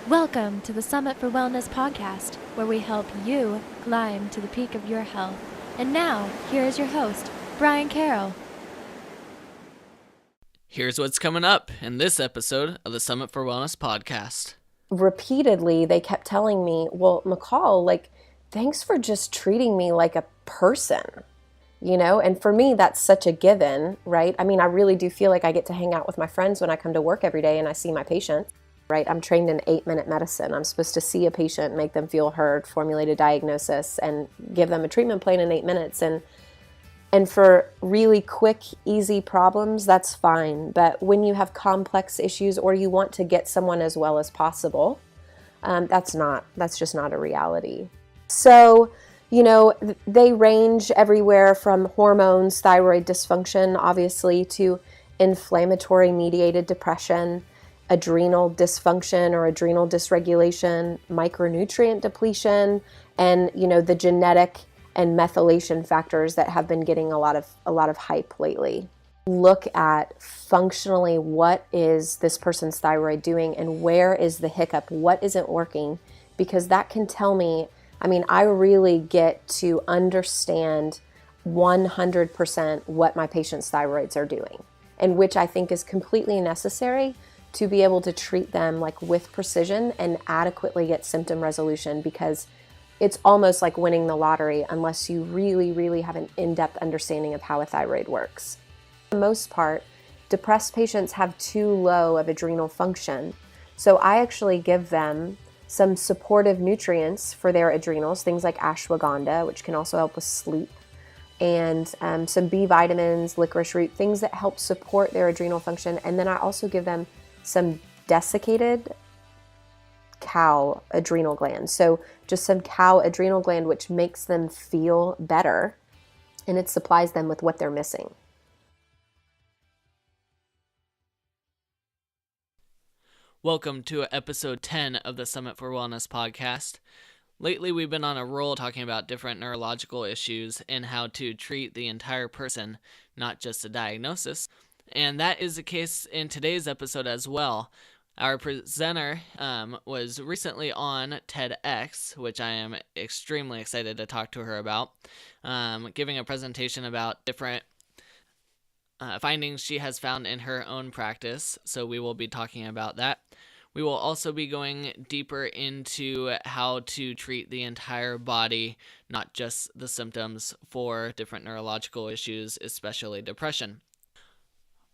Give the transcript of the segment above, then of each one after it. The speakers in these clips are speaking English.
Welcome to the Summit for Wellness podcast, where we help you climb to the peak of your health. And now, here is your host, Brian Carroll. Here's what's coming up in this episode of the Summit for Wellness podcast. Repeatedly, they kept telling me, well, McCall, thanks for just treating me like a person, And for me, that's such a given, right? I mean, I really do feel like I get to hang out with my friends when I come to work every day and I see my patients. Right, I'm trained in 8-minute medicine. I'm supposed to see a patient, make them feel heard, formulate a diagnosis, and give them a treatment plan in 8 minutes. And for really quick, easy problems, that's fine. But when you have complex issues or you want to get someone as well as possible, that's just not a reality. So, they range everywhere from hormones, thyroid dysfunction, obviously, to inflammatory mediated depression, adrenal dysfunction or adrenal dysregulation, micronutrient depletion, and the genetic and methylation factors that have been getting a lot of hype lately. Look at functionally what is this person's thyroid doing and where is the hiccup, what isn't working, because that can tell me, I really get to understand 100% what my patient's thyroids are doing, and which I think is completely necessary to be able to treat them with precision and adequately get symptom resolution, because it's almost like winning the lottery unless you really, really have an in-depth understanding of how a thyroid works. For the most part, depressed patients have too low of adrenal function. So I actually give them some supportive nutrients for their adrenals, things like ashwagandha, which can also help with sleep, and some B vitamins, licorice root, things that help support their adrenal function. And then I also give them some desiccated cow adrenal glands. So just some cow adrenal gland, which makes them feel better, and it supplies them with what they're missing. Welcome to episode 10 of the Summit for Wellness podcast. Lately, we've been on a roll talking about different neurological issues and how to treat the entire person, not just a diagnosis. And that is the case in today's episode as well. Our presenter was recently on TEDx, which I am extremely excited to talk to her about, giving a presentation about different findings she has found in her own practice. So we will be talking about that. We will also be going deeper into how to treat the entire body, not just the symptoms, for different neurological issues, especially depression.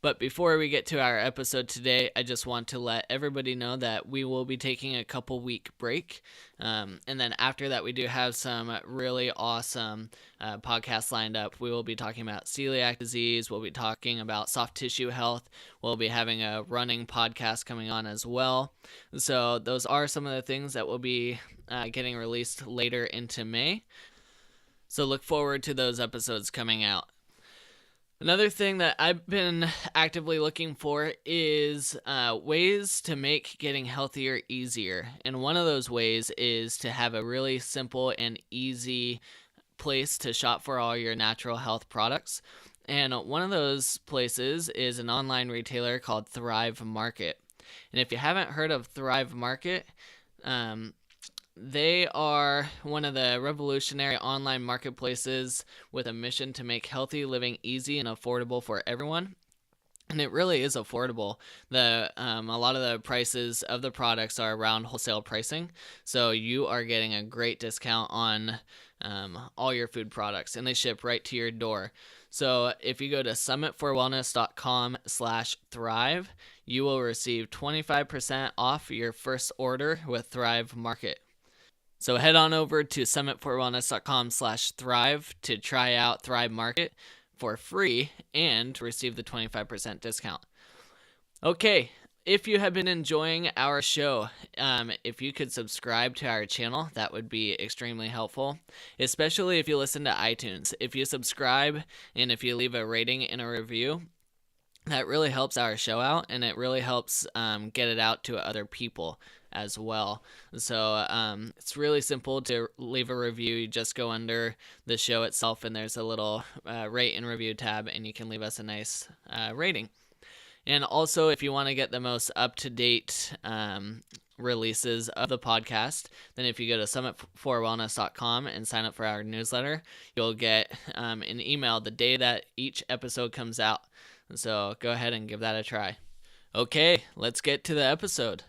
But before we get to our episode today, I just want to let everybody know that we will be taking a couple-week break. And then after that, we do have some really awesome podcasts lined up. We will be talking about celiac disease. We'll be talking about soft tissue health. We'll be having a running podcast coming on as well. So those are some of the things that will be getting released later into May. So look forward to those episodes coming out. Another thing that I've been actively looking for is ways to make getting healthier easier. And one of those ways is to have a really simple and easy place to shop for all your natural health products. And one of those places is an online retailer called Thrive Market. And if you haven't heard of Thrive Market, they are one of the revolutionary online marketplaces with a mission to make healthy living easy and affordable for everyone. And it really is affordable. A lot of the prices of the products are around wholesale pricing, so you are getting a great discount on all your food products, and they ship right to your door. So if you go to summitforwellness.com/thrive, you will receive 25% off your first order with Thrive Market. So head on over to summitforwellness.com/thrive to try out Thrive Market for free and receive the 25% discount. Okay, if you have been enjoying our show, if you could subscribe to our channel, that would be extremely helpful, especially if you listen to iTunes. If you subscribe and if you leave a rating and a review, that really helps our show out, and it really helps get it out to other people as well. So it's really simple to leave a review. You just go under the show itself, and there's a little rate and review tab, and you can leave us a nice rating. And also, if you want to get the most up-to-date releases of the podcast, then if you go to summitforwellness.com and sign up for our newsletter, you'll get an email the day that each episode comes out. So go ahead and give that a try. Okay, let's get to the episode.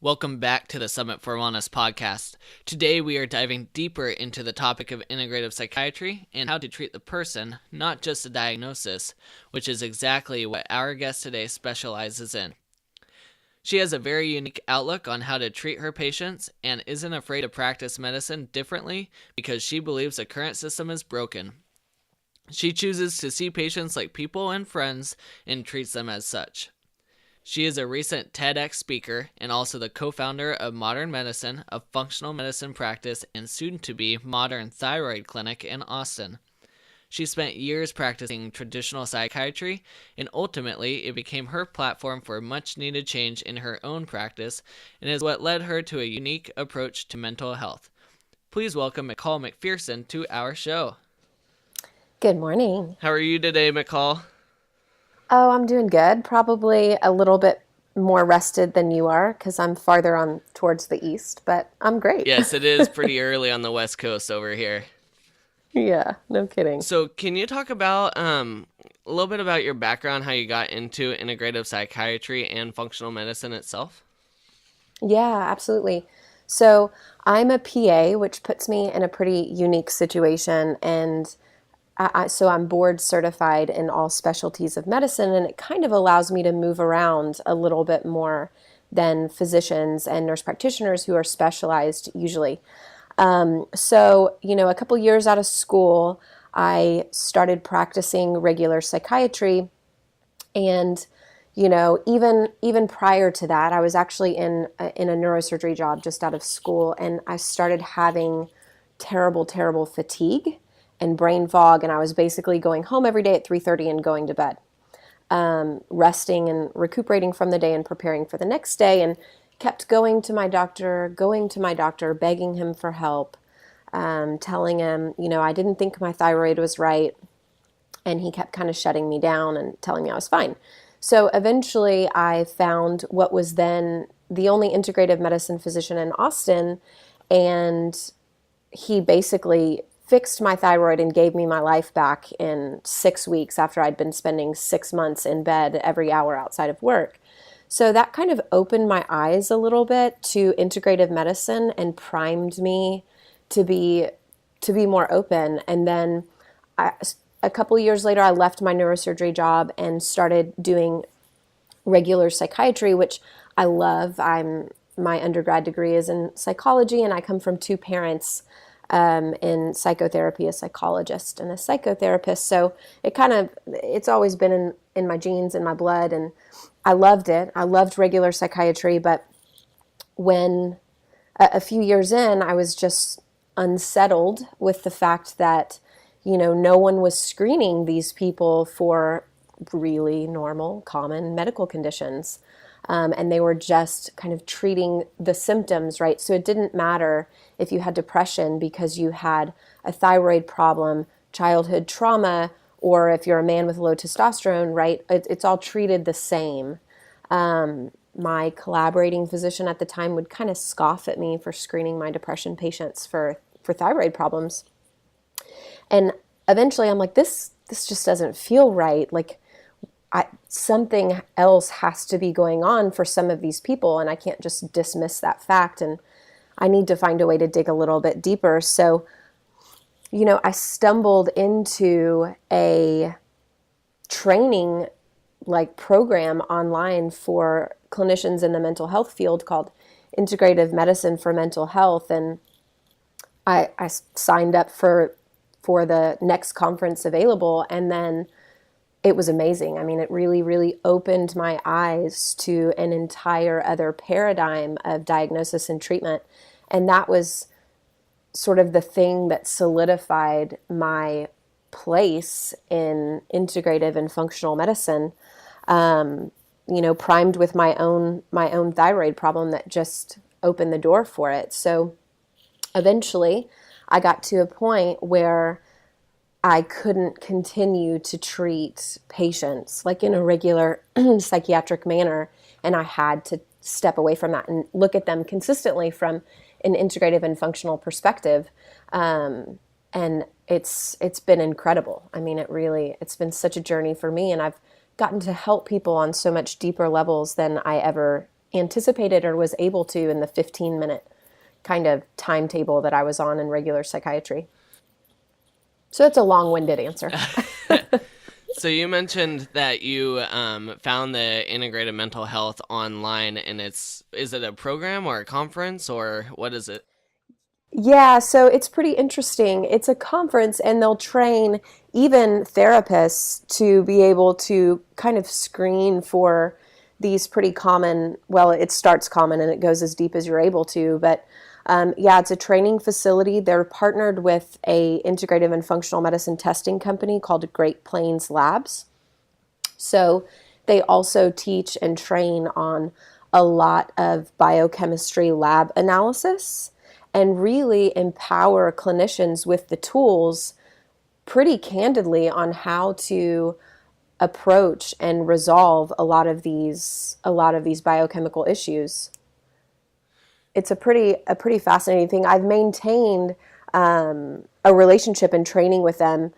Welcome back to the Summit for Wellness podcast. Today we are diving deeper into the topic of integrative psychiatry and how to treat the person, not just a diagnosis, which is exactly what our guest today specializes in. She has a very unique outlook on how to treat her patients and isn't afraid to practice medicine differently because she believes the current system is broken. She chooses to see patients like people and friends and treats them as such. She is a recent TEDx speaker and also the co-founder of Modern Medicine, a functional medicine practice and soon-to-be Modern Thyroid clinic in Austin. She spent years practicing traditional psychiatry, and ultimately it became her platform for much-needed change in her own practice and is what led her to a unique approach to mental health. Please welcome McCall McPherson to our show. Good morning. How are you today, McCall? Oh, I'm doing good. Probably a little bit more rested than you are because I'm farther on towards the east, but I'm great. Yes, it is pretty early on the West Coast over here. Yeah, no kidding. So can you talk about a little bit about your background, how you got into integrative psychiatry and functional medicine itself? Yeah, absolutely. So I'm a PA, which puts me in a pretty unique situation, and so I'm board certified in all specialties of medicine, and it kind of allows me to move around a little bit more than physicians and nurse practitioners who are specialized usually. So, a couple years out of school, I started practicing regular psychiatry, and even prior to that, I was actually in a neurosurgery job just out of school, and I started having terrible fatigue and brain fog, and I was basically going home every day at 3:30 and going to bed, resting and recuperating from the day and preparing for the next day, and kept going to my doctor, begging him for help, telling him, I didn't think my thyroid was right, and he kept kind of shutting me down and telling me I was fine. So eventually I found what was then the only integrative medicine physician in Austin, and he basically fixed my thyroid and gave me my life back in 6 weeks after I'd been spending 6 months in bed every hour outside of work. So that kind of opened my eyes a little bit to integrative medicine and primed me to be more open. And then a couple of years later, I left my neurosurgery job and started doing regular psychiatry, which I love. My undergrad degree is in psychology, and I come from two parents in psychotherapy, a psychologist and a psychotherapist. So it's always been in my genes, in my blood, and I loved it. I loved regular psychiatry, but when a few years in, I was just unsettled with the fact that, no one was screening these people for really normal, common medical conditions. And they were just kind of treating the symptoms, right? So it didn't matter if you had depression because you had a thyroid problem, childhood trauma, or if you're a man with low testosterone, right? It's all treated the same. My collaborating physician at the time would kind of scoff at me for screening my depression patients for thyroid problems. And eventually I'm like, this just doesn't feel right. Like, something else has to be going on for some of these people, and I can't just dismiss that fact, and I need to find a way to dig a little bit deeper. So, I stumbled into a training program online for clinicians in the mental health field called Integrative Medicine for Mental Health, and I signed up for the next conference available, and then it was amazing. I mean, it really, really opened my eyes to an entire other paradigm of diagnosis and treatment. And that was sort of the thing that solidified my place in integrative and functional medicine, primed with my own thyroid problem that just opened the door for it. So eventually I got to a point where I couldn't continue to treat patients like in a regular psychiatric manner. And I had to step away from that and look at them consistently from an integrative and functional perspective. And it's been incredible. I mean, it's been such a journey for me, and I've gotten to help people on so much deeper levels than I ever anticipated or was able to in the 15-minute kind of timetable that I was on in regular psychiatry. So that's a long-winded answer. So you mentioned that you found the integrative mental health online, and is it a program or a conference, or what is it? Yeah, so it's pretty interesting. It's a conference, and they'll train even therapists to be able to kind of screen for these pretty common, well, it starts common and it goes as deep as you're able to, but yeah, it's a training facility. They're partnered with a integrative and functional medicine testing company called Great Plains Labs. So they also teach and train on a lot of biochemistry lab analysis and really empower clinicians with the tools pretty candidly on how to approach and resolve a lot of these biochemical issues. It's a pretty fascinating thing. I've maintained a relationship and training with them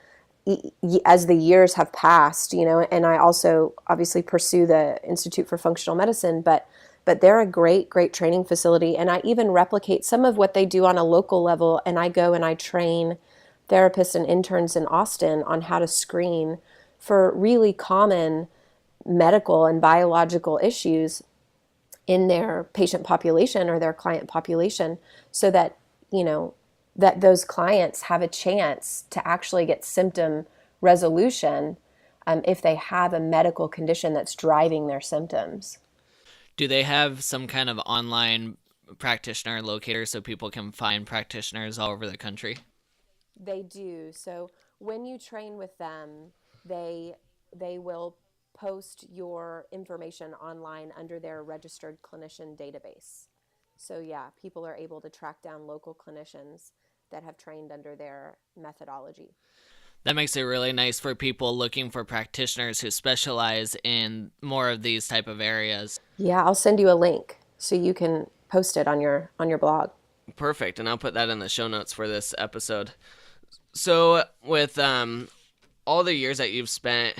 as the years have passed, and I also obviously pursue the Institute for Functional Medicine, but they're a great training facility, and I even replicate some of what they do on a local level, and I go and I train therapists and interns in Austin on how to screen for really common medical and biological issues in their patient population or their client population, so that, that those clients have a chance to actually get symptom resolution if they have a medical condition that's driving their symptoms. Do they have some kind of online practitioner locator so people can find practitioners all over the country? They do. So when you train with them, they will post your information online under their registered clinician database. So yeah, people are able to track down local clinicians that have trained under their methodology. That makes it really nice for people looking for practitioners who specialize in more of these type of areas. Yeah, I'll send you a link so you can post it on your blog. Perfect, and I'll put that in the show notes for this episode. So with all the years that you've spent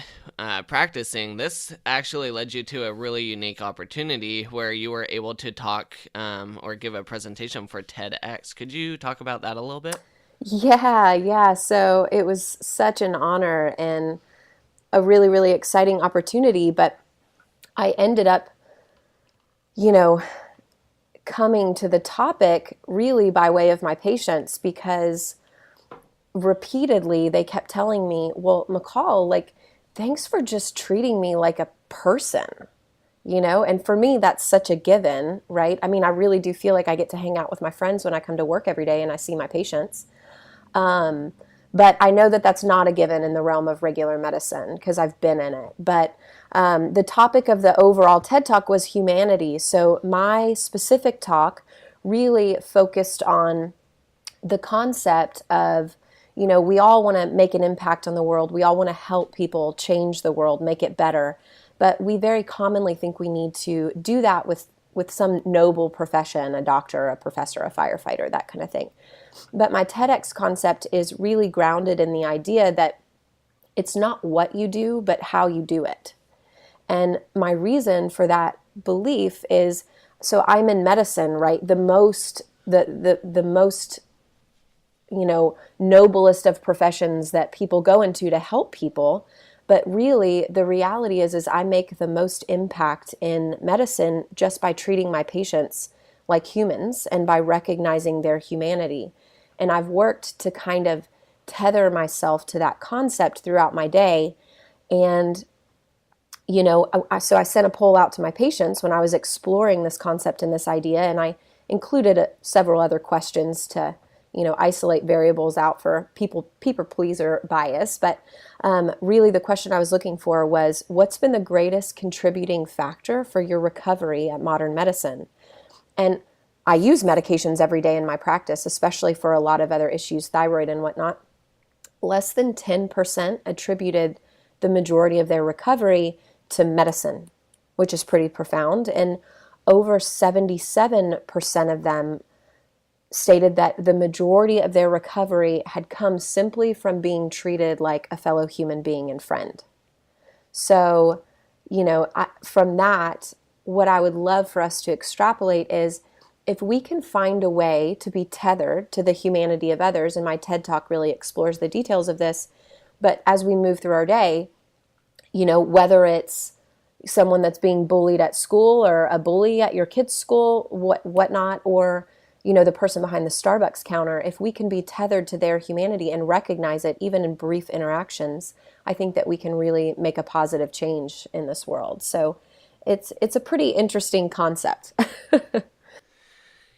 practicing, this actually led you to a really unique opportunity where you were able to talk or give a presentation for TEDx. Could you talk about that a little bit? Yeah. So it was such an honor and a really exciting opportunity, but I ended up, coming to the topic really by way of my patients, because repeatedly they kept telling me, well, McCall, thanks for just treating me like a person, and for me, that's such a given, right? I mean, I really do feel like I get to hang out with my friends when I come to work every day and I see my patients. But I know that that's not a given in the realm of regular medicine because I've been in it. But the topic of the overall TED Talk was humanity. So my specific talk really focused on the concept of, we all want to make an impact on the world. We all want to help people change the world, make it better. But we very commonly think we need to do that with some noble profession, a doctor, a professor, a firefighter, that kind of thing. But my TEDx concept is really grounded in the idea that it's not what you do, but how you do it. And my reason for that belief is, so I'm in medicine, right? The most, noblest of professions that people go into to help people. But really, the reality is I make the most impact in medicine just by treating my patients like humans and by recognizing their humanity. And I've worked to kind of tether myself to that concept throughout my day. And, so I sent a poll out to my patients when I was exploring this concept and this idea, and I included several other questions to, isolate variables out for people pleaser bias. But really the question I was looking for was, what's been the greatest contributing factor for your recovery at modern medicine? And I use medications every day in my practice, especially for a lot of other issues, thyroid and whatnot. less than 10% attributed the majority of their recovery to medicine, which is pretty profound. And over 77% of them stated that the majority of their recovery had come simply from being treated like a fellow human being and friend. So, from that, what I would love for us to extrapolate is if we can find a way to be tethered to the humanity of others, and my TED Talk really explores the details of this, but as we move through our day, whether it's someone that's being bullied at school or a bully at your kid's school, whatnot, or, the person behind the Starbucks counter, if we can be tethered to their humanity and recognize it, even in brief interactions, I think that we can really make a positive change in this world. So it's a pretty interesting concept.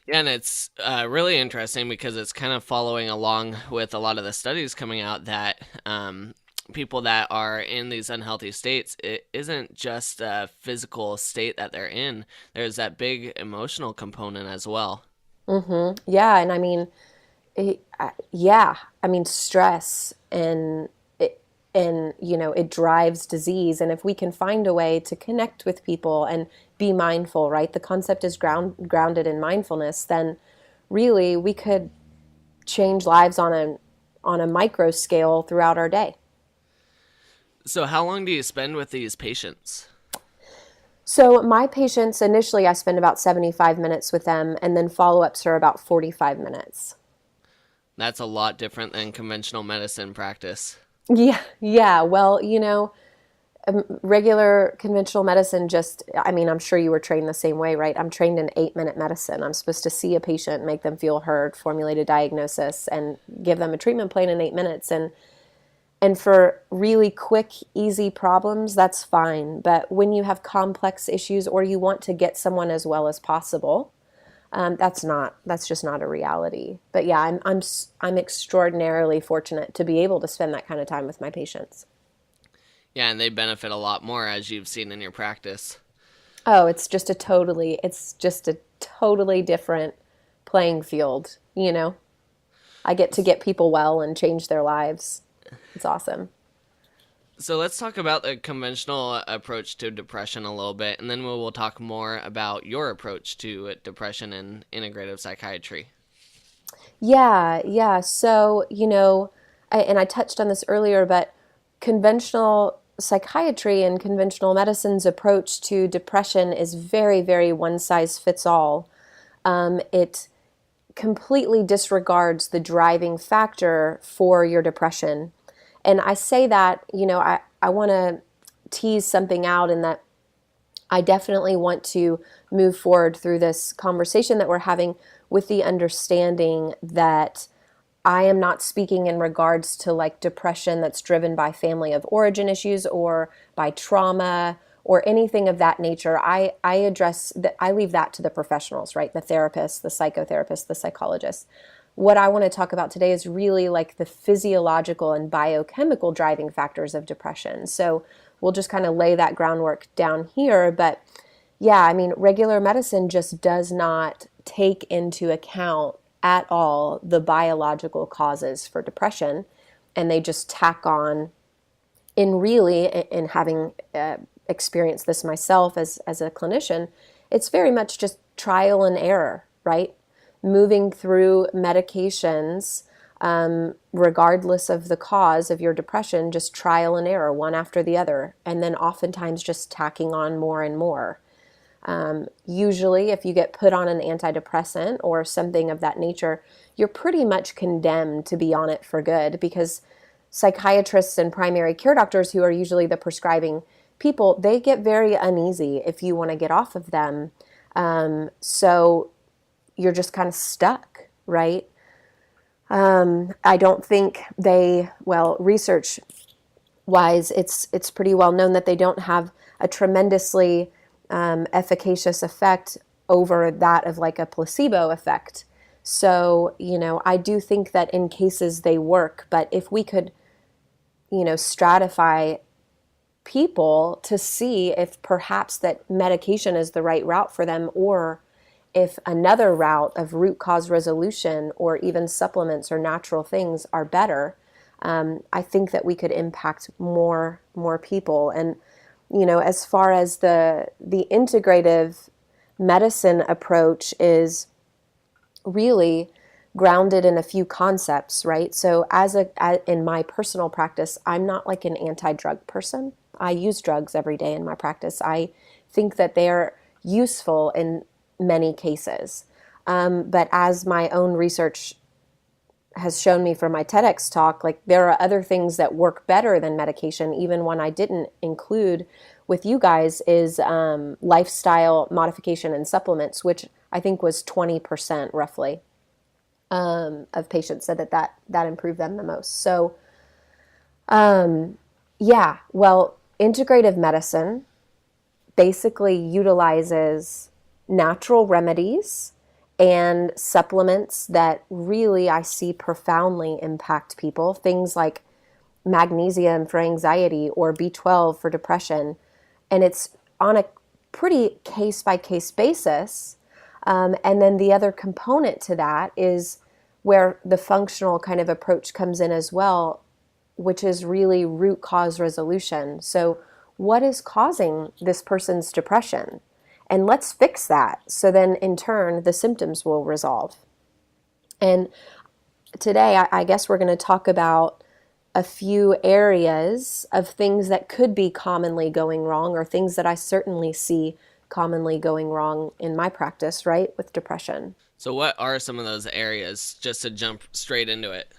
Yeah, and it's really interesting because it's kind of following along with a lot of the studies coming out that people that are in these unhealthy states, it isn't just a physical state that they're in. There's that big emotional component as well. Mm-hmm. Yeah, and I mean, stress it drives disease. And if we can find a way to connect with people and be mindful, right? The concept is grounded in mindfulness. Then really we could change lives on a micro scale throughout our day. So how long do you spend with these patients? So my patients, initially I spend about 75 minutes with them, and then follow-ups are about 45 minutes. That's a lot different than conventional medicine practice. Yeah. Well, regular conventional medicine I'm sure you were trained the same way, right? I'm trained in 8-minute medicine. I'm supposed to see a patient, make them feel heard, formulate a diagnosis, and give them a treatment plan in 8 minutes. And for really quick, easy problems, that's fine. But when you have complex issues or you want to get someone as well as possible, that's just not a reality. But yeah, I'm extraordinarily fortunate to be able to spend that kind of time with my patients. Yeah, and they benefit a lot more, as you've seen in your practice. Oh, it's just a totally different playing field, I get to get people well and change their lives. It's awesome. So let's talk about the conventional approach to depression a little bit, and then we'll talk more about your approach to depression and integrative psychiatry. Yeah. So, I touched on this earlier, but conventional psychiatry and conventional medicine's approach to depression is very, very one size fits all. It completely disregards the driving factor for your depression. And I say that, I want to tease something out in that I definitely want to move forward through this conversation that we're having with the understanding that I am not speaking in regards to like depression that's driven by family of origin issues or by trauma or anything of that nature. I address that. I leave that to the professionals, right? The therapists, the psychotherapists, the psychologists. What I want to talk about today is really like the physiological and biochemical driving factors of depression. So we'll just kind of lay that groundwork down here. But yeah, regular medicine just does not take into account at all the biological causes for depression. And they just tack on in having experienced this myself as a clinician, it's very much just trial and error, right? Moving through medications, regardless of the cause of your depression, just trial and error, one after the other, and then oftentimes just tacking on more and more. Usually, if you get put on an antidepressant or something of that nature, you're pretty much condemned to be on it for good, because psychiatrists and primary care doctors, who are usually the prescribing people, they get very uneasy if you want to get off of them. So you're just kind of stuck, right? I don't think research-wise, it's pretty well known that they don't have a tremendously efficacious effect over that of like a placebo effect. So, I do think that in cases they work, but if we could, stratify people to see if perhaps that medication is the right route for them, or if another route of root cause resolution or even supplements or natural things are better, I think that we could impact more people. And, as far as the integrative medicine approach is really grounded in a few concepts, right? So in my personal practice, I'm not like an anti-drug person. I use drugs every day in my practice. I think that they're useful in many cases. But as my own research has shown me from my TEDx talk, like there are other things that work better than medication. Even one I didn't include with you guys is lifestyle modification and supplements, which I think was 20% roughly of patients said that improved them the most. So, yeah, well, integrative medicine basically utilizes natural remedies and supplements that really I see profoundly impact people. Things like magnesium for anxiety or B12 for depression. And it's on a pretty case-by-case basis. And then the other component to that is where the functional kind of approach comes in as well, which is really root cause resolution. So what is causing this person's depression? And let's fix that. So then in turn, the symptoms will resolve. And today, I guess we're going to talk about a few areas of things that could be commonly going wrong, or things that I certainly see commonly going wrong in my practice, right, with depression. So what are some of those areas, just to jump straight into it?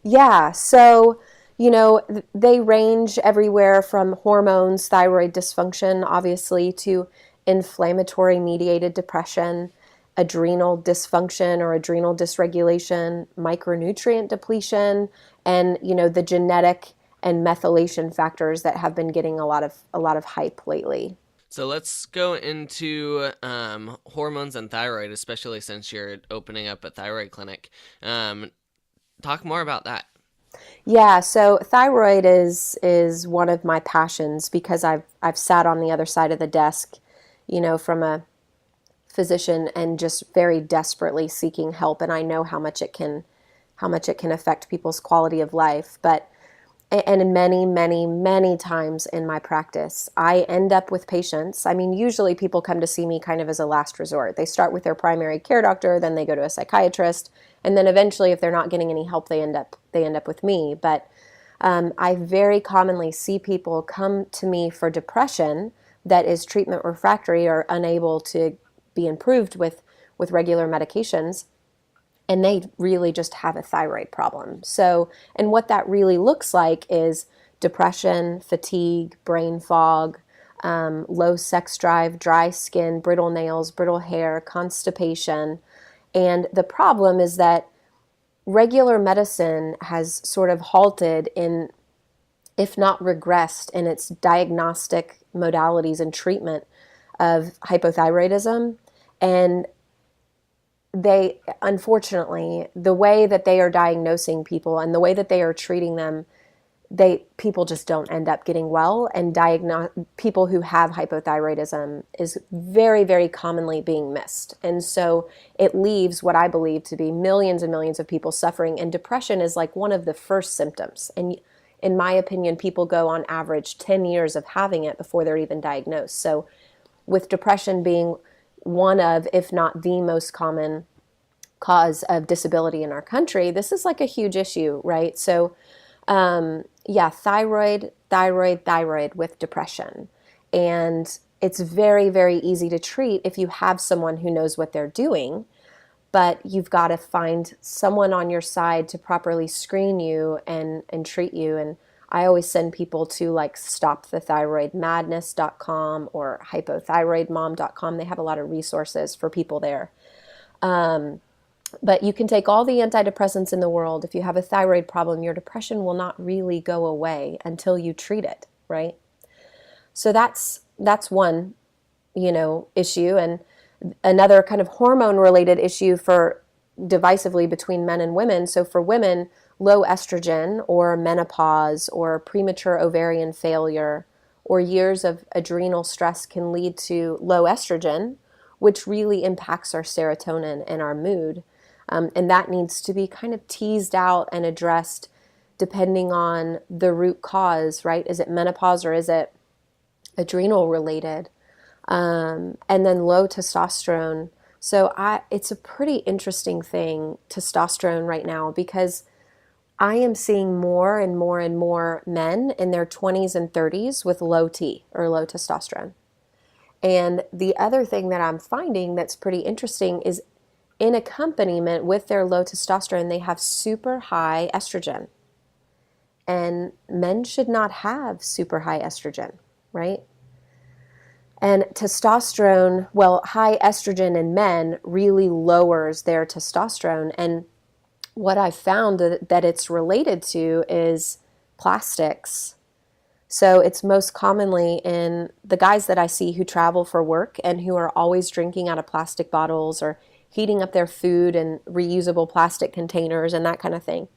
Yeah, so they range everywhere from hormones, thyroid dysfunction, obviously, to inflammatory mediated depression, adrenal dysfunction or adrenal dysregulation, micronutrient depletion, and the genetic and methylation factors that have been getting a lot of hype lately. So let's go into hormones and thyroid, especially since you're opening up a thyroid clinic. Talk more about that. Yeah, so thyroid is one of my passions because I've sat on the other side of the desk, from a physician and just very desperately seeking help, and I know how much it can affect people's quality of life. And many times in my practice, I end up with patients. I mean, usually people come to see me kind of as a last resort. They start with their primary care doctor, then they go to a psychiatrist, and then eventually, if they're not getting any help, they end up with me. But I very commonly see people come to me for depression that is treatment refractory or unable to be improved with regular medications. And they really just have a thyroid problem. So, and what that really looks like is depression, fatigue, brain fog, low sex drive, dry skin, brittle nails, brittle hair, constipation. And the problem is that regular medicine has sort of halted in, if not regressed, in its diagnostic modalities and treatment of hypothyroidism. And they, unfortunately, the way that they are diagnosing people and the way that they are treating them, people just don't end up getting well. And people who have hypothyroidism is very, very commonly being missed. And so it leaves what I believe to be millions and millions of people suffering. And depression is like one of the first symptoms. And in my opinion, people go on average 10 years of having it before they're even diagnosed. So with depression being one of, if not the most common cause of disability in our country, this is like a huge issue, right? So, yeah, thyroid with depression. And it's very, very easy to treat if you have someone who knows what they're doing, but you've got to find someone on your side to properly screen you and treat you. And I always send people to like stopthethyroidmadness.com or hypothyroidmom.com. They have a lot of resources for people there. But you can take all the antidepressants in the world. If you have a thyroid problem, your depression will not really go away until you treat it, right? So that's one, issue. And another kind of hormone-related issue for divisively between men and women. So for women, low estrogen or menopause or premature ovarian failure or years of adrenal stress can lead to low estrogen, which really impacts our serotonin and our mood. And that needs to be kind of teased out and addressed depending on the root cause, right? Is it menopause or is it adrenal related? And then low testosterone. So it's a pretty interesting thing, testosterone right now, because I am seeing more and more and more men in their 20s and 30s with low T or low testosterone. And the other thing that I'm finding that's pretty interesting is in accompaniment with their low testosterone, they have super high estrogen. And men should not have super high estrogen, right? And testosterone, well, high estrogen in men really lowers their testosterone. And what I found that it's related to is plastics. So it's most commonly in the guys that I see who travel for work and who are always drinking out of plastic bottles or heating up their food in reusable plastic containers and that kind of thing.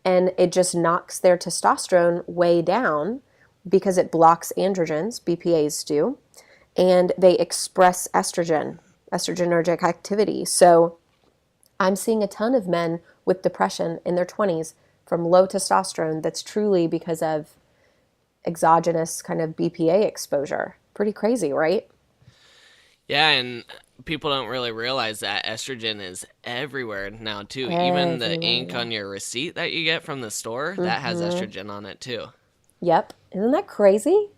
And it just knocks their testosterone way down because it blocks androgens, BPAs do, and they express estrogen, estrogenergic activity. So I'm seeing a ton of men with depression in their 20s from low testosterone that's truly because of exogenous kind of BPA exposure. Pretty crazy, right? Yeah, and people don't really realize that estrogen is everywhere now too. Even the ink on your receipt that you get from the store, that has estrogen on it too. Yep. Isn't that crazy?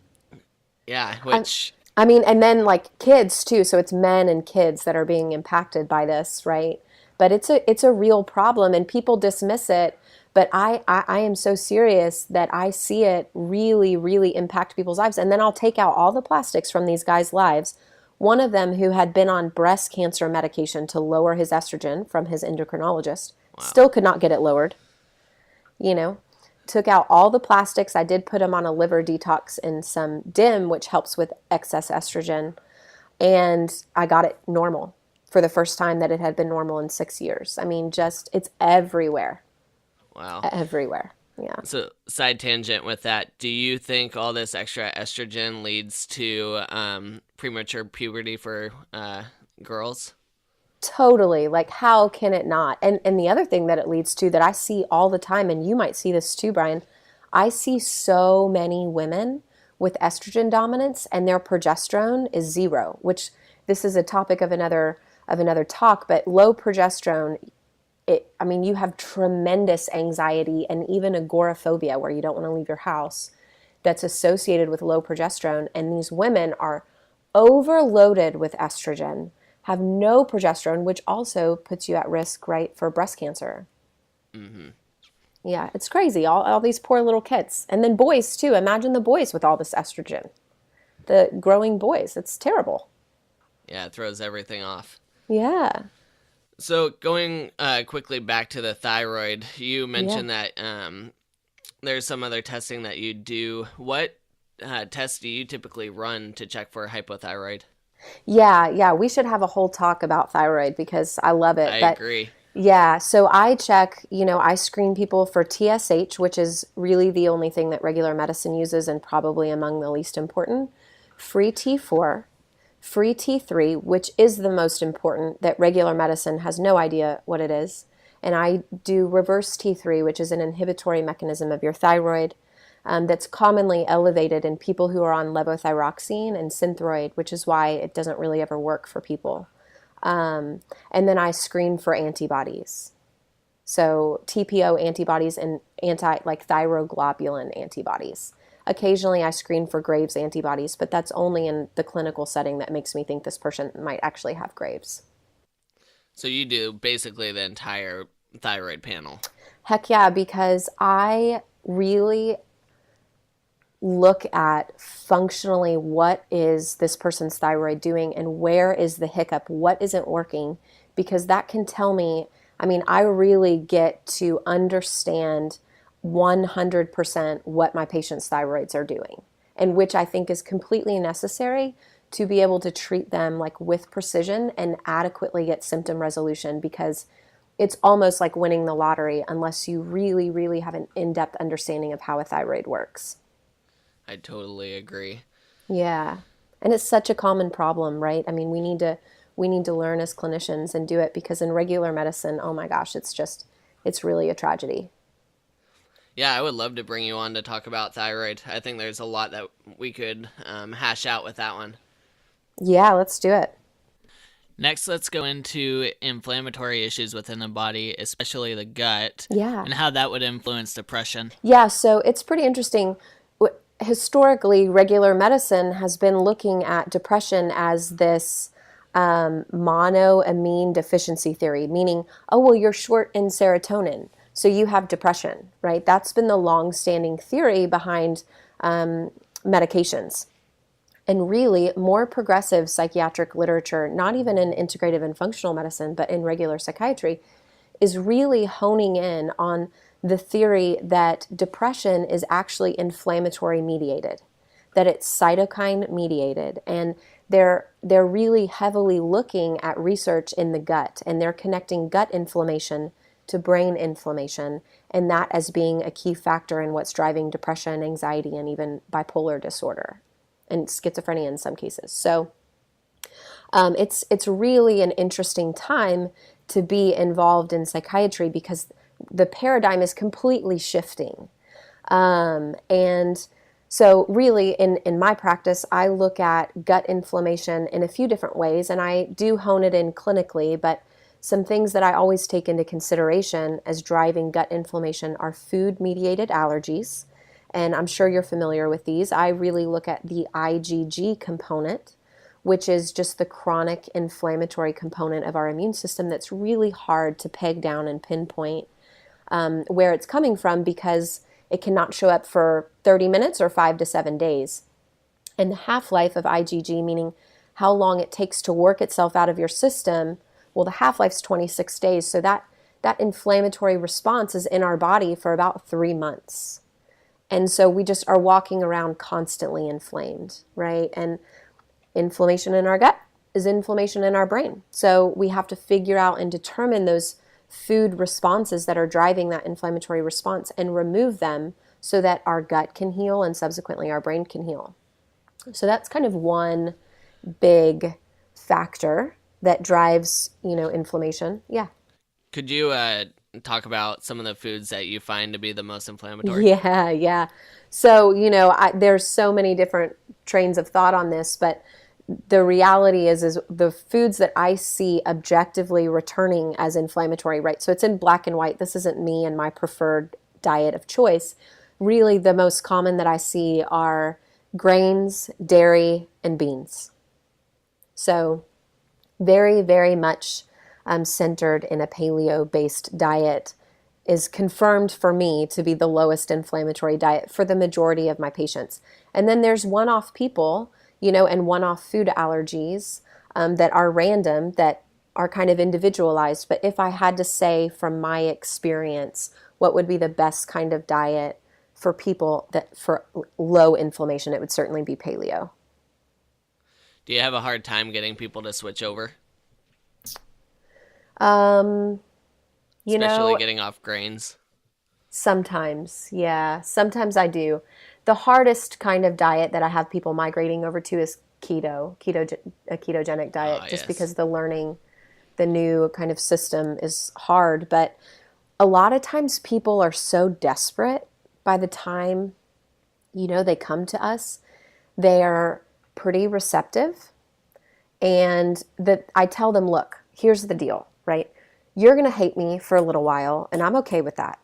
Yeah, which I mean, and then like kids too. So it's men and kids that are being impacted by this, right? But it's a real problem and people dismiss it. But I am so serious that I see it really, really impact people's lives. And then I'll take out all the plastics from these guys' lives. One of them who had been on breast cancer medication to lower his estrogen from his endocrinologist, still could not get it lowered, took out all the plastics. I did put him on a liver detox and some DIM, which helps with excess estrogen. And I got it normal for the first time that it had been normal in 6 years. I mean, it's everywhere. Wow. Everywhere. Yeah. So, side tangent with that, do you think all this extra estrogen leads to premature puberty for girls? Totally. Like, how can it not? And the other thing that it leads to that I see all the time, and you might see this too, Brian, I see so many women with estrogen dominance and their progesterone is 0, which this is a topic of another talk, but low progesterone, you have tremendous anxiety and even agoraphobia where you don't want to leave your house that's associated with low progesterone. And these women are overloaded with estrogen, have no progesterone, which also puts you at risk, right, for breast cancer. Mm-hmm. Yeah, it's crazy. All these poor little kids. And then boys too. Imagine the boys with all this estrogen. The growing boys. It's terrible. Yeah, it throws everything off. Yeah. So going quickly back to the thyroid, you mentioned that there's some other testing that you do. What tests do you typically run to check for hypothyroid? Yeah, we should have a whole talk about thyroid because I love it. I agree. Yeah, so I check, I screen people for TSH, which is really the only thing that regular medicine uses and probably among the least important. Free T4. Free T3, which is the most important, that regular medicine has no idea what it is. And I do reverse T3, which is an inhibitory mechanism of your thyroid that's commonly elevated in people who are on levothyroxine and Synthroid, which is why it doesn't really ever work for people. And then I screen for antibodies. So TPO antibodies and thyroglobulin antibodies. Occasionally I screen for Graves' antibodies, but that's only in the clinical setting that makes me think this person might actually have Graves'. So you do basically the entire thyroid panel. Heck yeah, because I really look at functionally what is this person's thyroid doing and where is the hiccup, what isn't working, because that can tell me, I really get to understand 100% what my patient's thyroids are doing, and which I think is completely necessary to be able to treat them with precision and adequately get symptom resolution, because it's almost like winning the lottery unless you really, really have an in-depth understanding of how a thyroid works. I totally agree. Yeah. And it's such a common problem, right? We need to learn as clinicians and do it, because in regular medicine, oh my gosh, it's really a tragedy. Yeah, I would love to bring you on to talk about thyroid. I think there's a lot that we could hash out with that one. Yeah, let's do it. Next, let's go into inflammatory issues within the body, especially the gut, Yeah. and how that would influence depression. Yeah, so it's pretty interesting. Historically, regular medicine has been looking at depression as this monoamine deficiency theory, meaning, oh, well, you're short in serotonin, so you have depression, right? That's been the long-standing theory behind medications. And really, more progressive psychiatric literature, not even in integrative and functional medicine, but in regular psychiatry, is really honing in on the theory that depression is actually inflammatory mediated, that it's cytokine mediated. And they're really heavily looking at research in the gut, and they're connecting gut inflammation to brain inflammation, and that as being a key factor in what's driving depression, anxiety, and even bipolar disorder, and schizophrenia in some cases. So it's really an interesting time to be involved in psychiatry because the paradigm is completely shifting. And so really in my practice, I look at gut inflammation in a few different ways, and I do hone it in clinically, but some things that I always take into consideration as driving gut inflammation are food-mediated allergies. And I'm sure you're familiar with these. I really look at the IgG component, which is just the chronic inflammatory component of our immune system that's really hard to peg down and pinpoint where it's coming from because it cannot show up for 30 minutes or 5 to 7 days. And the half-life of IgG, meaning how long it takes to work itself out of your system, well, the half-life's 26 days. So that inflammatory response is in our body for about 3 months. And so we just are walking around constantly inflamed, right? And inflammation in our gut is inflammation in our brain. So we have to figure out and determine those food responses that are driving that inflammatory response and remove them so that our gut can heal and subsequently our brain can heal. So that's kind of one big factor that drives, inflammation. Yeah. Could you talk about some of the foods that you find to be the most inflammatory? Yeah. So, there's so many different trains of thought on this, but the reality is the foods that I see objectively returning as inflammatory, right? So it's in black and white. This isn't me and my preferred diet of choice. Really, the most common that I see are grains, dairy, and beans. So very, very much centered in a paleo-based diet is confirmed for me to be the lowest inflammatory diet for the majority of my patients. And then there's one-off people, and one-off food allergies that are random, that are kind of individualized. But if I had to say from my experience, what would be the best kind of diet for people that for low inflammation, it would certainly be paleo. Do you have a hard time getting people to switch over? Especially getting off grains? Sometimes, yeah. Sometimes I do. The hardest kind of diet that I have people migrating over to is a ketogenic diet, just because the learning the new kind of system is hard. But a lot of times people are so desperate by the time, they come to us, they're pretty receptive. And that I tell them, look, here's the deal, right? You're going to hate me for a little while, and I'm okay with that.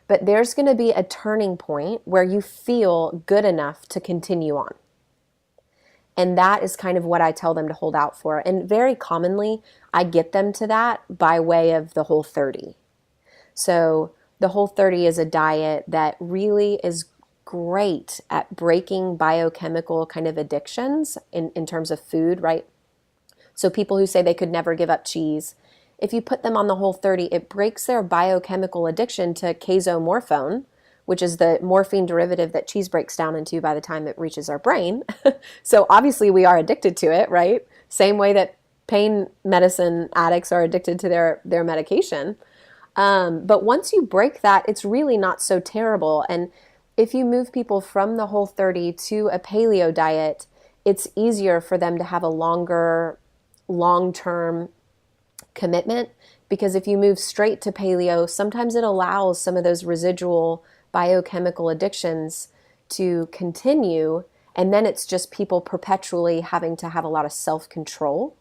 But there's going to be a turning point where you feel good enough to continue on. And that is kind of what I tell them to hold out for. And very commonly, I get them to that by way of the Whole30. So the Whole30 is a diet that really is great at breaking biochemical kind of addictions in terms of food, right? So people who say they could never give up cheese, if you put them on the Whole30, it breaks their biochemical addiction to casomorphone, which is the morphine derivative that cheese breaks down into by the time it reaches our brain. So obviously we are addicted to it, right? Same way that pain medicine addicts are addicted to their medication. But once you break that, it's really not so terrible. And if you move people from the Whole30 to a paleo diet, it's easier for them to have a longer, long-term commitment, because if you move straight to paleo, sometimes it allows some of those residual biochemical addictions to continue. And then it's just people perpetually having to have a lot of self-control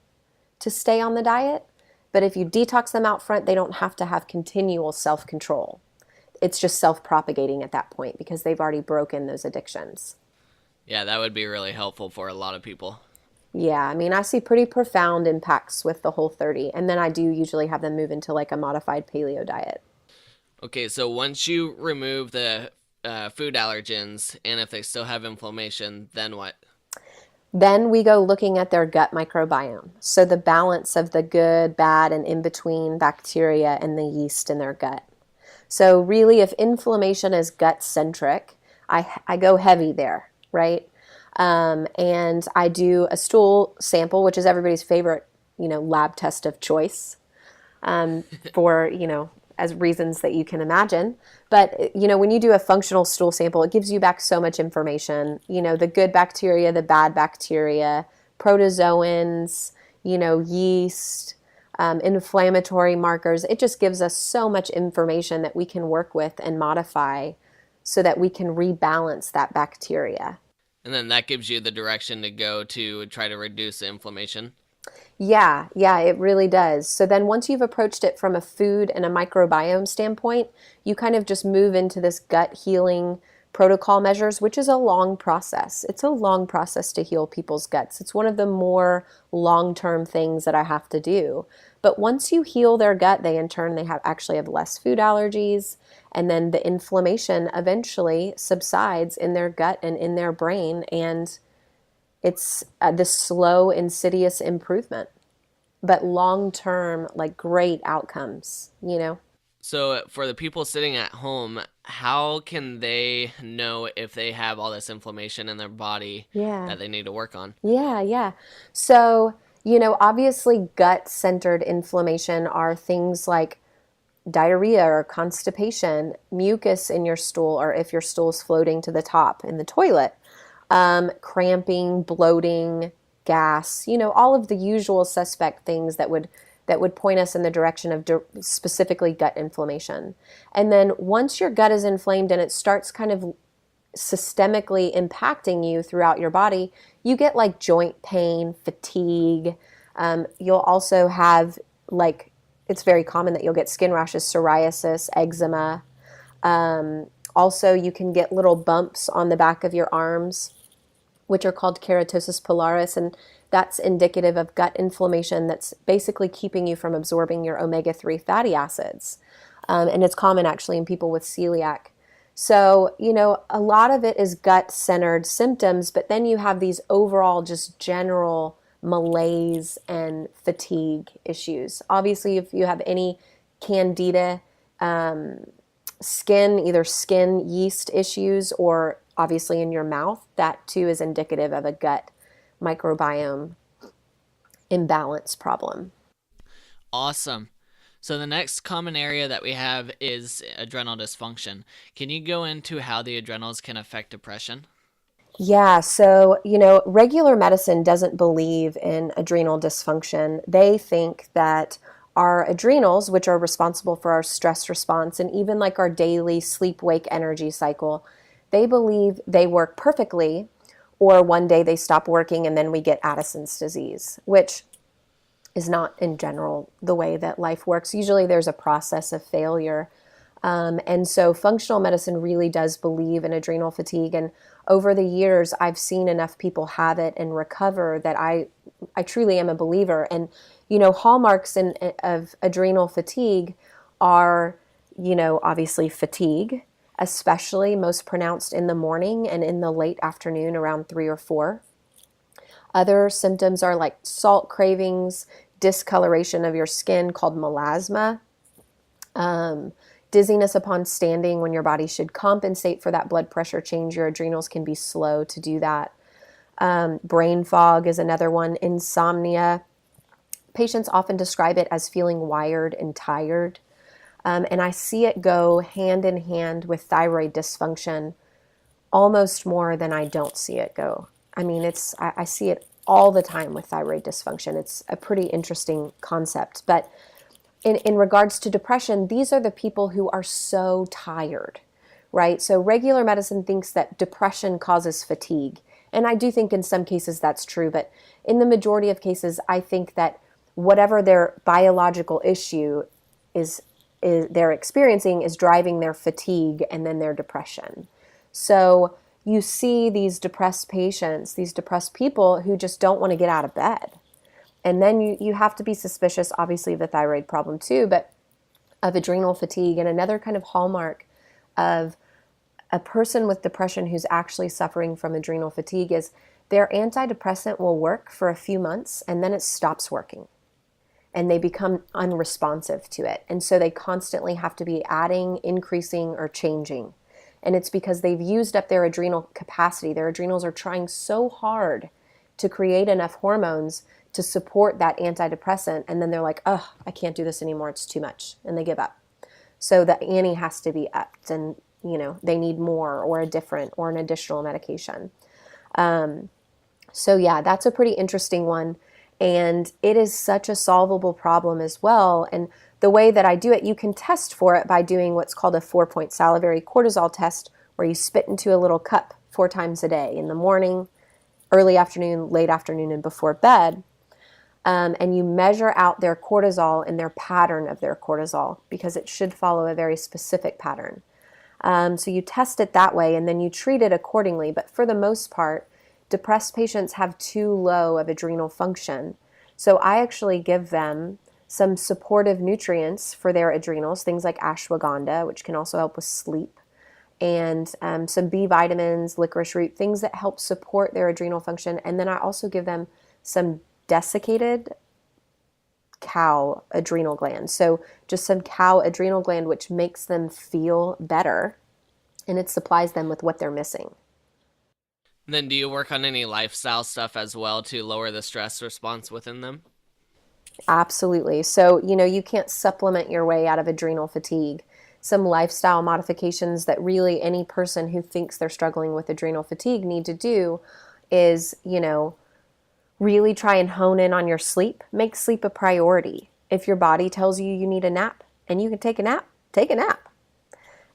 to stay on the diet. But if you detox them out front, they don't have to have continual self-control. It's just self-propagating at that point because they've already broken those addictions. Yeah, that would be really helpful for a lot of people. Yeah, I mean, I see pretty profound impacts with the Whole30. And then I do usually have them move into like a modified paleo diet. Okay, so once you remove the food allergens, and if they still have inflammation, then what? Then we go looking at their gut microbiome. So the balance of the good, bad, and in between bacteria and the yeast in their gut. So really, if inflammation is gut-centric, I go heavy there, right? And I do a stool sample, which is everybody's favorite, lab test of choice, for, as reasons that you can imagine. But, when you do a functional stool sample, it gives you back so much information, the good bacteria, the bad bacteria, protozoans, yeast, inflammatory markers. It just gives us so much information that we can work with and modify so that we can rebalance that bacteria. And then that gives you the direction to go to try to reduce the inflammation. Yeah, it really does. So then once you've approached it from a food and a microbiome standpoint, you kind of just move into this gut healing protocol measures, which is a long process. It's a long process to heal people's guts. It's one of the more long-term things that I have to do. But once you heal their gut, they actually have less food allergies, and then the inflammation eventually subsides in their gut and in their brain, and it's this slow, insidious improvement, but long-term, like great outcomes, So for the people sitting at home, how can they know if they have all this inflammation in their body that they need to work on? Yeah. So, obviously gut-centered inflammation are things like diarrhea or constipation, mucus in your stool, or if your stool's floating to the top in the toilet, cramping, bloating, gas, all of the usual suspect things that would point us in the direction of specifically gut inflammation. And then once your gut is inflamed and it starts kind of systemically impacting you throughout your body, you get like joint pain, fatigue. You'll also have it's very common that you'll get skin rashes, psoriasis, eczema. Also, you can get little bumps on the back of your arms, which are called keratosis pilaris, and that's indicative of gut inflammation that's basically keeping you from absorbing your omega-3 fatty acids. And it's common actually in people with celiac. So, a lot of it is gut-centered symptoms, but then you have these overall just general malaise and fatigue issues. Obviously, if you have any candida, either skin yeast issues or obviously in your mouth, that too is indicative of a gut microbiome imbalance problem. Awesome. So the next common area that we have is adrenal dysfunction. Can you go into how the adrenals can affect depression? Yeah, so, regular medicine doesn't believe in adrenal dysfunction. They think that our adrenals, which are responsible for our stress response and even like our daily sleep-wake energy cycle, they believe they work perfectly, or one day they stop working and then we get Addison's disease, which is not in general the way that life works. Usually there's a process of failure. And so functional medicine really does believe in adrenal fatigue. And over the years, I've seen enough people have it and recover that I truly am a believer. And, hallmarks of adrenal fatigue are, obviously fatigue, especially most pronounced in the morning and in the late afternoon around 3 or 4. Other symptoms are like salt cravings, discoloration of your skin called melasma, dizziness upon standing when your body should compensate for that blood pressure change. Your adrenals can be slow to do that. Brain fog is another one. Insomnia. Patients often describe it as feeling wired and tired. And I see it go hand in hand with thyroid dysfunction almost more than I don't see it go. I mean, I see it all the time with thyroid dysfunction. It's a pretty interesting concept. But in regards to depression, these are the people who are so tired, right? So regular medicine thinks that depression causes fatigue. And I do think in some cases that's true, but in the majority of cases, I think that whatever their biological issue is they're experiencing is driving their fatigue and then their depression. So you see these depressed patients, these depressed people who just don't want to get out of bed. And then you have to be suspicious, obviously, of the thyroid problem too, but of adrenal fatigue. And another kind of hallmark of a person with depression who's actually suffering from adrenal fatigue is their antidepressant will work for a few months and then it stops working and they become unresponsive to it. And so they constantly have to be adding, increasing, or changing. And it's because they've used up their adrenal capacity. Their adrenals are trying so hard to create enough hormones to support that antidepressant. And then they're like, oh, I can't do this anymore. It's too much. And they give up. So the ante has to be upped and, they need more or a different or an additional medication. So yeah, that's a pretty interesting one. And it is such a solvable problem as well. And the way that I do it, you can test for it by doing what's called a 4-point salivary cortisol test, where you spit into a little cup 4 times a day, in the morning, early afternoon, late afternoon, and before bed. And you measure out their cortisol and their pattern of their cortisol, because it should follow a very specific pattern. So you test it that way, and then you treat it accordingly. But for the most part, depressed patients have too low of adrenal function. So I actually give them some supportive nutrients for their adrenals, things like ashwagandha, which can also help with sleep, and some B vitamins, licorice root, things that help support their adrenal function. And then I also give them some desiccated cow adrenal gland. So just some cow adrenal gland, which makes them feel better, and it supplies them with what they're missing. And then do you work on any lifestyle stuff as well to lower the stress response within them? Absolutely. So, you can't supplement your way out of adrenal fatigue. Some lifestyle modifications that really any person who thinks they're struggling with adrenal fatigue need to do is, really try and hone in on your sleep. Make sleep a priority. If your body tells you need a nap and you can take a nap, take a nap.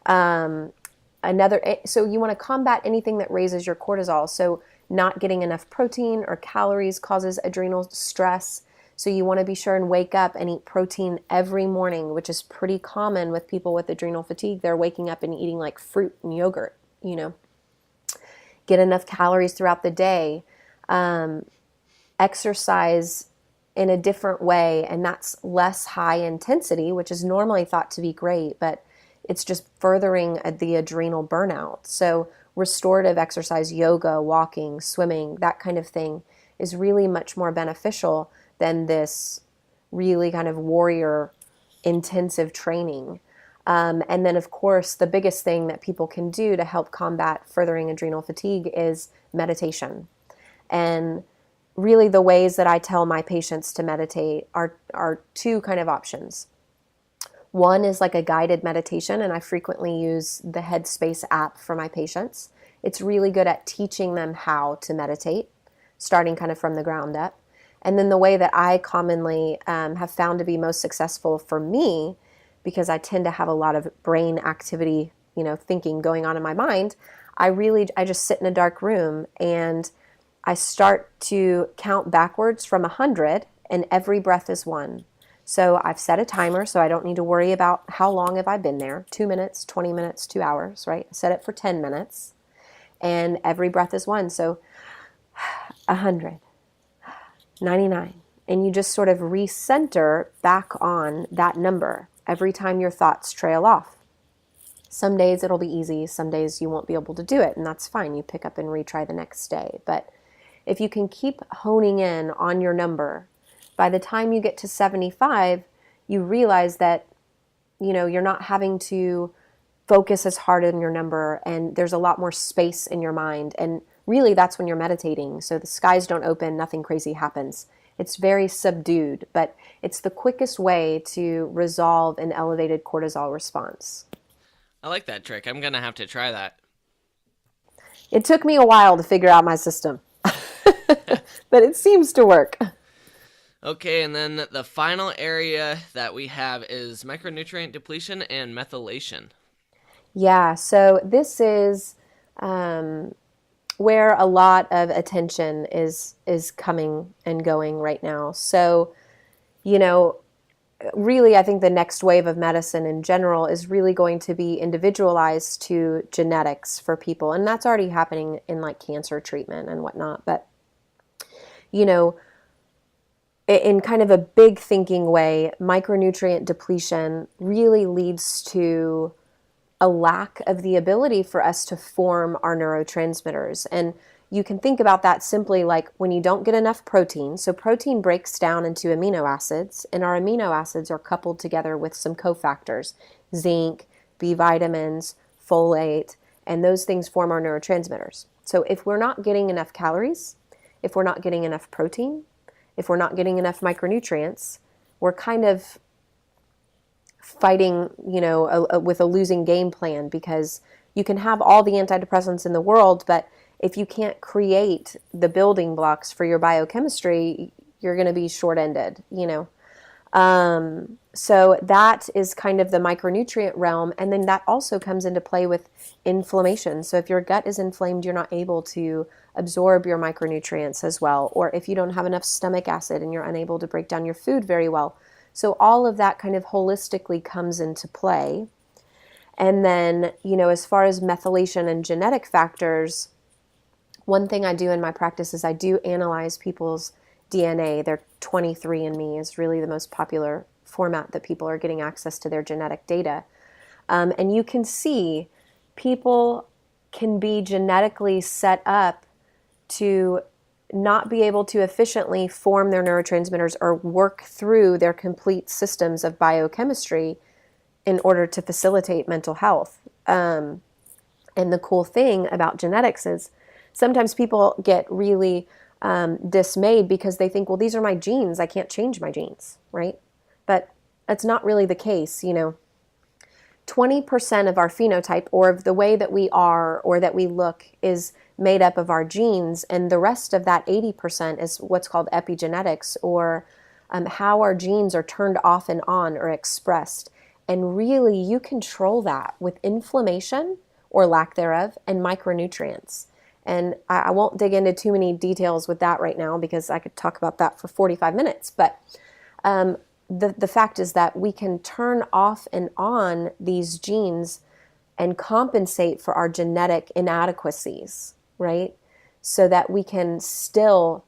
So you want to combat anything that raises your cortisol. So not getting enough protein or calories causes adrenal stress. So you want to be sure and wake up and eat protein every morning, which is pretty common with people with adrenal fatigue. They're waking up and eating like fruit and yogurt, Get enough calories throughout the day. Exercise in a different way, and that's less high intensity, which is normally thought to be great, but it's just furthering the adrenal burnout. So restorative exercise, yoga, walking, swimming, that kind of thing is really much more beneficial than this really kind of warrior intensive training. And then, of course, the biggest thing that people can do to help combat furthering adrenal fatigue is meditation. And really the ways that I tell my patients to meditate are 2 kind of options. One is like a guided meditation, and I frequently use the Headspace app for my patients. It's really good at teaching them how to meditate, starting kind of from the ground up. And then the way that I commonly have found to be most successful for me, because I tend to have a lot of brain activity, thinking going on in my mind, I just sit in a dark room and I start to count backwards from 100, and every breath is 1. So I've set a timer, so I don't need to worry about how long have I been there, 2 minutes, 20 minutes, 2 hours, right? I set it for 10 minutes, and every breath is 1. So 100, 99, and you just sort of recenter back on that number every time your thoughts trail off. Some days it'll be easy, some days you won't be able to do it, and that's fine. You pick up and retry the next day. But if you can keep honing in on your number, by the time you get to 75, you realize that, you're not having to focus as hard on your number, and there's a lot more space in your mind. And really, that's when you're meditating. So the skies don't open, nothing crazy happens. It's very subdued, but it's the quickest way to resolve an elevated cortisol response. I like that trick. I'm going to have to try that. It took me a while to figure out my system, but it seems to work. Okay, and then the final area that we have is micronutrient depletion and methylation. Yeah, so this is where a lot of attention is coming and going right now. So, you know, really, I think the next wave of medicine in general is really going to be individualized to genetics for people. And that's already happening in like cancer treatment and whatnot. But, you know, in kind of a big thinking way, micronutrient depletion really leads to a lack of the ability for us to form our neurotransmitters. And you can think about that simply like when you don't get enough protein. So protein breaks down into amino acids, and our amino acids are coupled together with some cofactors, zinc, B vitamins, folate, and those things form our neurotransmitters. So if we're not getting enough calories, if we're not getting enough protein, if we're not getting enough micronutrients, we're kind of fighting, with a losing game plan, because you can have all the antidepressants in the world, but if you can't create the building blocks for your biochemistry, you're going to be short-ended. So that is kind of the micronutrient realm. And then that also comes into play with inflammation. So if your gut is inflamed, you're not able to absorb your micronutrients as well. Or if you don't have enough stomach acid and you're unable to break down your food very well. So all of that kind of holistically comes into play. And then, as far as methylation and genetic factors, one thing I do in my practice is I do analyze people's DNA. Their 23andMe is really the most popular format that people are getting access to their genetic data. And you can see people can be genetically set up to not be able to efficiently form their neurotransmitters or work through their complete systems of biochemistry in order to facilitate mental health. And the cool thing about genetics is sometimes people get really dismayed because they think, well, these are my genes. I can't change my genes, right? But that's not really the case. 20% of our phenotype, or of the way that we are or that we look, is made up of our genes, and the rest of that 80% is what's called epigenetics, or how our genes are turned off and on or expressed. And really, you control that with inflammation or lack thereof and micronutrients. And I won't dig into too many details with that right now because I could talk about that for 45 minutes. But the fact is that we can turn off and on these genes and compensate for our genetic inadequacies, right? So that we can still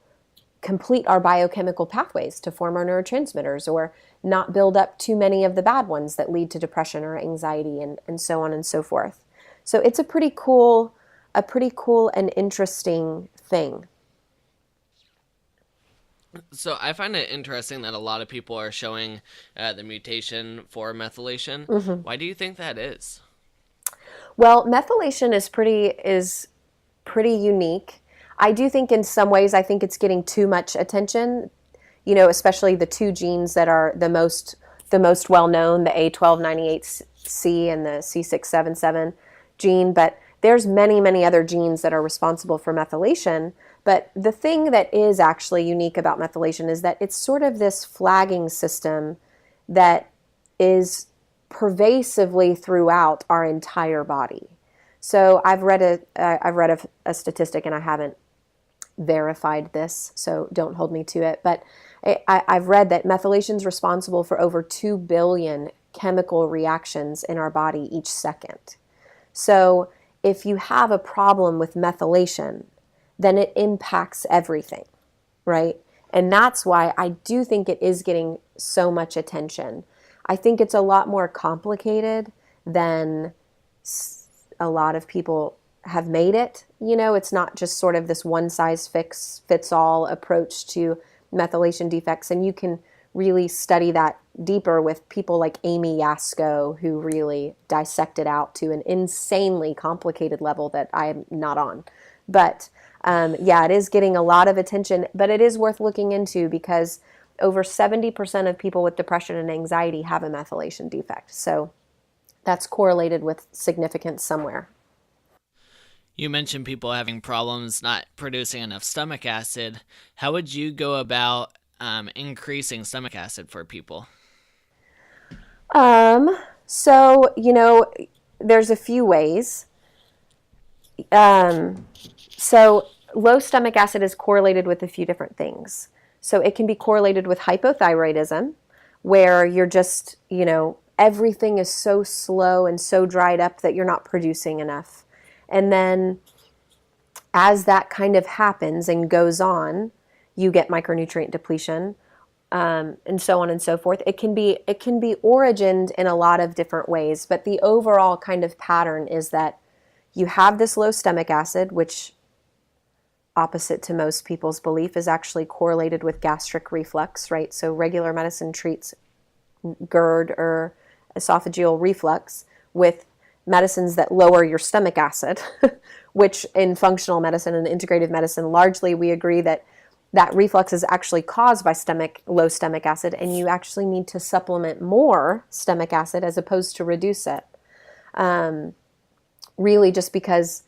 complete our biochemical pathways to form our neurotransmitters, or not build up too many of the bad ones that lead to depression or anxiety and so on and so forth. So it's a pretty cool and interesting thing. So I find it interesting that a lot of people are showing the mutation for methylation. Mm-hmm. Why do you think that is? Well, methylation is pretty unique. I do think in some ways, I think it's getting too much attention, especially the two genes that are the most well known, the A1298C and the C677 gene. But there's many other genes that are responsible for methylation. But the thing that is actually unique about methylation is that it's sort of this flagging system that is pervasively throughout our entire body. So I've read a statistic, and I haven't verified this, so don't hold me to it. But I've read that methylation is responsible for over 2 billion chemical reactions in our body each second. So if you have a problem with methylation, then it impacts everything, right? And that's why I do think it is getting so much attention. I think it's a lot more complicated than a lot of people have made it. It's not just sort of this one-size-fits-all approach to methylation defects. And you can really study that deeper with people like Amy Yasko, who really dissect it out to an insanely complicated level that I am not on. But it is getting a lot of attention, but it is worth looking into because over 70% of people with depression and anxiety have a methylation defect. So that's correlated with significance somewhere. You mentioned people having problems not producing enough stomach acid. How would you go about increasing stomach acid for people? So, there's a few ways. So low stomach acid is correlated with a few different things. So it can be correlated with hypothyroidism, where you're just, everything is so slow and so dried up that you're not producing enough. And then as that kind of happens and goes on, you get micronutrient depletion, and so on and so forth. It can be origined in a lot of different ways, but the overall kind of pattern is that you have this low stomach acid, which, opposite to most people's belief, is actually correlated with gastric reflux, right? So regular medicine treats GERD or esophageal reflux with medicines that lower your stomach acid, which in functional medicine and integrative medicine, largely we agree that reflux is actually caused by low stomach acid, and you actually need to supplement more stomach acid as opposed to reduce it. Really just because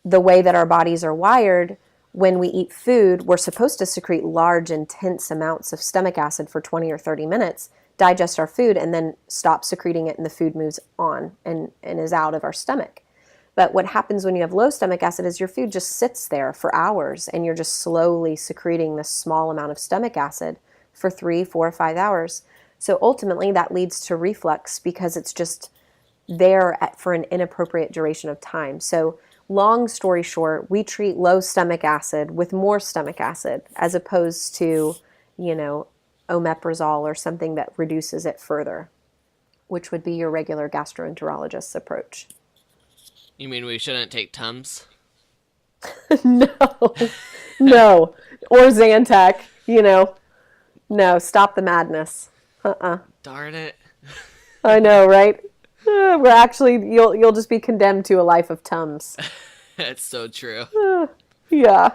the way that our bodies are wired, when we eat food, we're supposed to secrete large, intense amounts of stomach acid for 20 or 30 minutes, digest our food, and then stop secreting it, and the food moves on and is out of our stomach. But what happens when you have low stomach acid is your food just sits there for hours, and you're just slowly secreting this small amount of stomach acid for 3, 4, 5 hours. So ultimately that leads to reflux because it's just there for an inappropriate duration of time. So long story short, we treat low stomach acid with more stomach acid as opposed to, omeprazole or something that reduces it further, which would be your regular gastroenterologist's approach. You mean we shouldn't take Tums? No. Or Zantac, No, stop the madness. Darn it. I know, right? We're actually, you'll just be condemned to a life of Tums. That's so true. Yeah.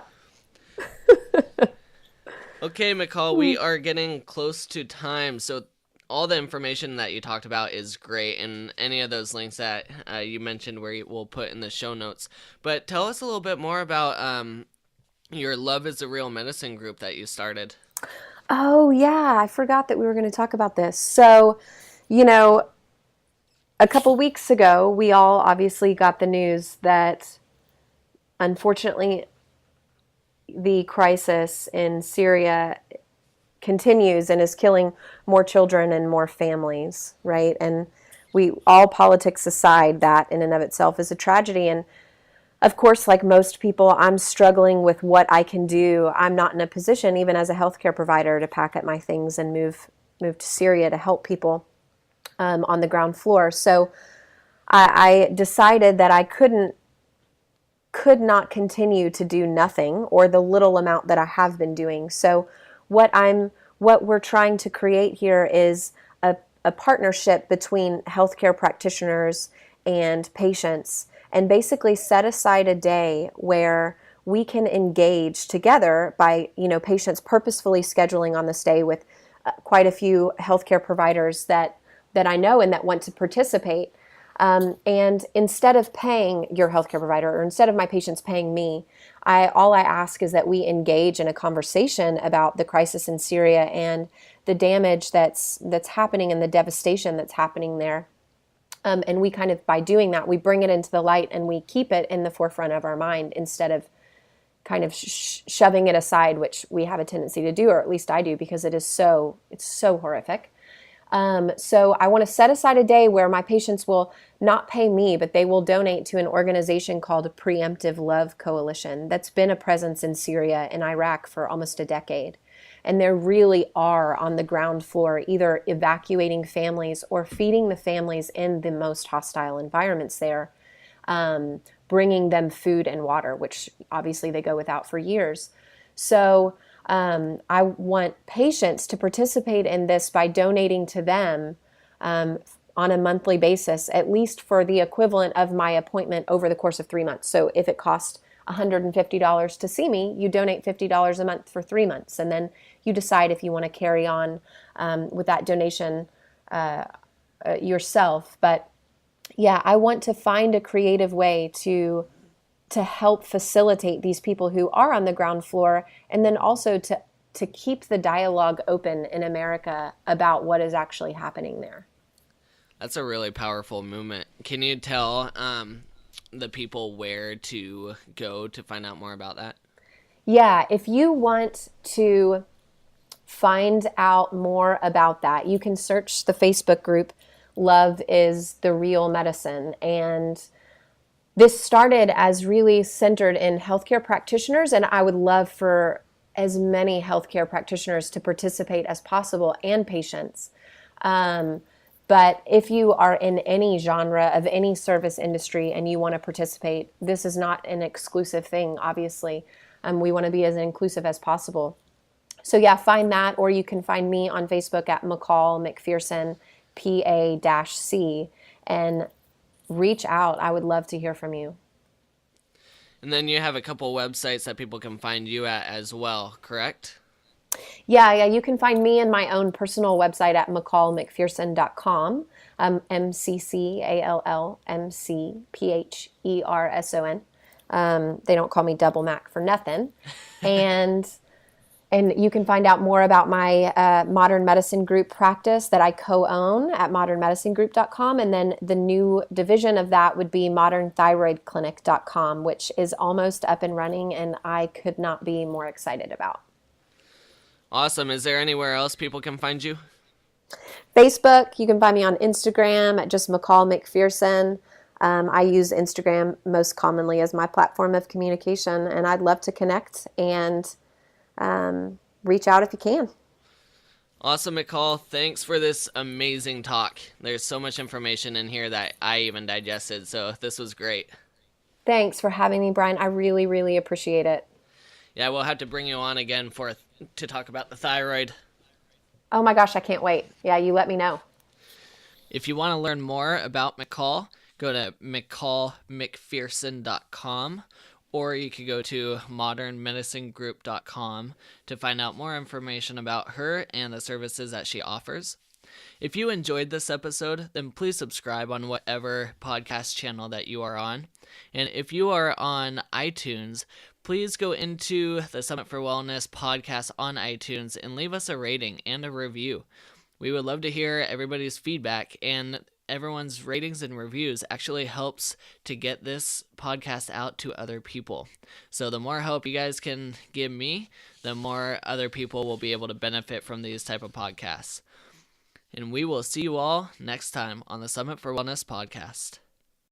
Okay, McCall, we are getting close to time. So all the information that you talked about is great, and any of those links that you mentioned we'll put in the show notes. But tell us a little bit more about your Love is a Real Medicine group that you started. Oh, yeah. I forgot that we were going to talk about this. So, a couple weeks ago, we all obviously got the news that, unfortunately, the crisis in Syria continues and is killing more children and more families, right? And all politics aside, that in and of itself is a tragedy. And of course, like most people, I'm struggling with what I can do. I'm not in a position, even as a healthcare provider, to pack up my things and move to Syria to help people on the ground floor. So I decided that I could not continue to do nothing, or the little amount that I have been doing. So what we're trying to create here is a partnership between healthcare practitioners and patients, and basically set aside a day where we can engage together by, patients purposefully scheduling on this day with quite a few healthcare providers that I know and that want to participate. And instead of paying your healthcare provider, or instead of my patients paying me, all I ask is that we engage in a conversation about the crisis in Syria and the damage that's happening and the devastation that's happening there. And we kind of, by doing that, we bring it into the light and we keep it in the forefront of our mind instead of kind of shoving it aside, which we have a tendency to do, or at least I do, because it's so horrific. So I want to set aside a day where my patients will not pay me, but they will donate to an organization called Preemptive Love Coalition that's been a presence in Syria and Iraq for almost a decade. And they really are on the ground floor, either evacuating families or feeding the families in the most hostile environments there, bringing them food and water, which obviously they go without for years. So I want patients to participate in this by donating to them on a monthly basis, at least for the equivalent of my appointment over the course of 3 months. So if it costs $150 to see me, you donate $50 a month for 3 months, and then you decide if you want to carry on with that donation yourself. But yeah, I want to find a creative way to help facilitate these people who are on the ground floor, and then also to keep the dialogue open in America about what is actually happening there. That's a really powerful movement. Can you tell the people where to go to find out more about that? Yeah, if you want to find out more about that, you can search the Facebook group Love is the Real Medicine. And this started as really centered in healthcare practitioners, and I would love for as many healthcare practitioners to participate as possible and patients. But if you are in any genre of any service industry and you want to participate, this is not an exclusive thing, obviously. We want to be as inclusive as possible. So yeah, find that, or you can find me on Facebook at McCall McPherson, PA-C, and reach out. I would love to hear from you. And then you have a couple websites that people can find you at as well, correct? Yeah, you can find me in my own personal website at mccallmcpherson.com, McCallMcPherson. They don't call me Double Mac for nothing. And you can find out more about my modern medicine group practice that I co-own at modernmedicinegroup.com. And then the new division of that would be modernthyroidclinic.com, which is almost up and running, and I could not be more excited about. Awesome. Is there anywhere else people can find you? Facebook, you can find me on Instagram at just McCall McPherson. I use Instagram most commonly as my platform of communication, and I'd love to connect and reach out if you can. Awesome, McCall. Thanks for this amazing talk. There's so much information in here that I even digested, so this was great. Thanks for having me, Brian. I really, really appreciate it. Yeah, we'll have to bring you on again to talk about the thyroid. Oh my gosh, I can't wait. Yeah, you let me know. If you want to learn more about McCall, go to McCallMcPherson.com, or you could go to modernmedicinegroup.com to find out more information about her and the services that she offers. If you enjoyed this episode, then please subscribe on whatever podcast channel that you are on. And if you are on iTunes, please go into the Summit for Wellness podcast on iTunes and leave us a rating and a review. We would love to hear everybody's feedback, and everyone's ratings and reviews actually helps to get this podcast out to other people. So the more help you guys can give me, the more other people will be able to benefit from these type of podcasts. And we will see you all next time on the Summit for Wellness podcast.